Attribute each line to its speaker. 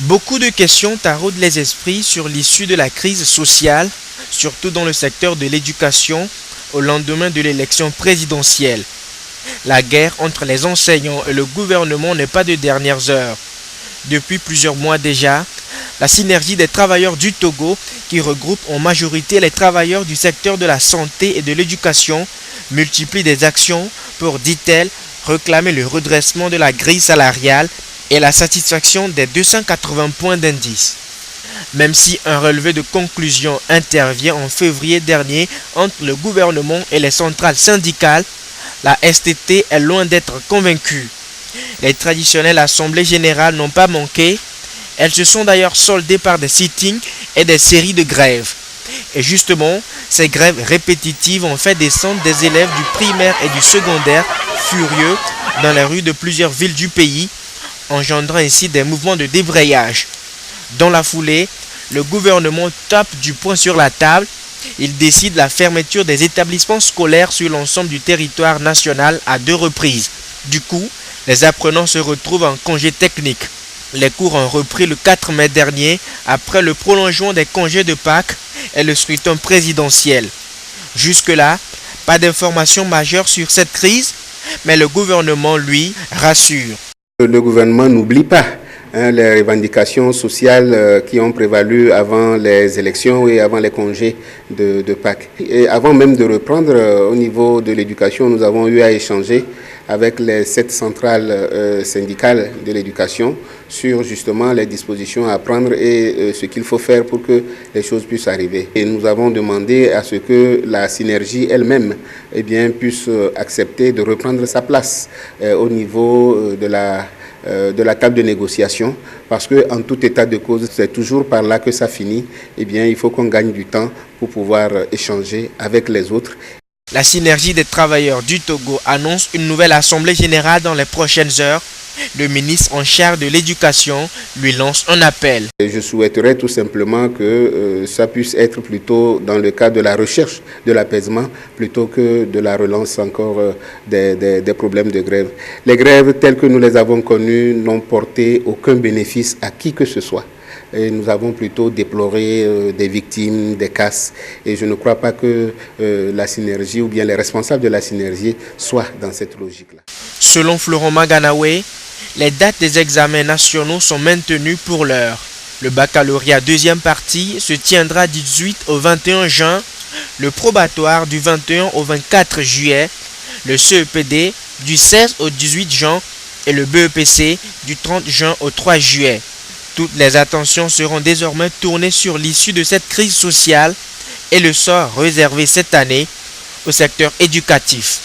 Speaker 1: Beaucoup de questions taraudent les esprits sur l'issue de la crise sociale, surtout dans le secteur de l'éducation, au lendemain de l'élection présidentielle. La guerre entre les enseignants et le gouvernement n'est pas de dernières heures. Depuis plusieurs mois déjà, la synergie des travailleurs du Togo, qui regroupe en majorité les travailleurs du secteur de la santé et de l'éducation, multiplie des actions pour, dit-elle, réclamer le redressement de la grille salariale et la satisfaction des 280 points d'indice. Même si un relevé de conclusion intervient en février dernier entre le gouvernement et les centrales syndicales, la STT est loin d'être convaincue. Les traditionnelles assemblées générales n'ont pas manqué. Elles se sont d'ailleurs soldées par des sittings et des séries de grèves. Et justement, ces grèves répétitives ont fait descendre des élèves du primaire et du secondaire furieux dans les rues de plusieurs villes du pays, engendrant ainsi des mouvements de débrayage. Dans la foulée, le gouvernement tape du poing sur la table. Il décide la fermeture des établissements scolaires sur l'ensemble du territoire national à 2 reprises. Du coup, les apprenants se retrouvent en congé technique. Les cours ont repris le 4 mai dernier après le prolongement des congés de Pâques et le scrutin présidentiel. Jusque-là, pas d'informations majeures sur cette crise, mais le gouvernement, lui, rassure.
Speaker 2: Le gouvernement n'oublie pas les revendications sociales qui ont prévalu avant les élections et avant les congés de Pâques. Et avant même de reprendre au niveau de l'éducation, nous avons eu à échanger avec les 7 centrales syndicales de l'éducation sur justement les dispositions à prendre et ce qu'il faut faire pour que les choses puissent arriver. Et nous avons demandé à ce que la synergie elle-même puisse accepter de reprendre sa place au niveau de la table de négociation, parce qu'en tout état de cause, c'est toujours par là que ça finit. Il faut qu'on gagne du temps pour pouvoir échanger avec les autres.
Speaker 1: La synergie des travailleurs du Togo annonce une nouvelle assemblée générale dans les prochaines heures. Le ministre en charge de l'éducation lui lance un appel.
Speaker 2: Je souhaiterais tout simplement que ça puisse être plutôt dans le cadre de la recherche de l'apaisement plutôt que de la relance encore des problèmes de grève. Les grèves telles que nous les avons connues n'ont porté aucun bénéfice à qui que ce soit. Et nous avons plutôt déploré des victimes, des casses. Et je ne crois pas que la synergie ou bien les responsables de la synergie soient dans cette logique-là.
Speaker 1: Selon Florent Maganawe, les dates des examens nationaux sont maintenues pour l'heure. Le baccalauréat deuxième partie se tiendra du 18 au 21 juin, le probatoire du 21 au 24 juillet, le CEPD du 16 au 18 juin et le BEPC du 30 juin au 3 juillet. Toutes les attentions seront désormais tournées sur l'issue de cette crise sociale et le sort réservé cette année au secteur éducatif.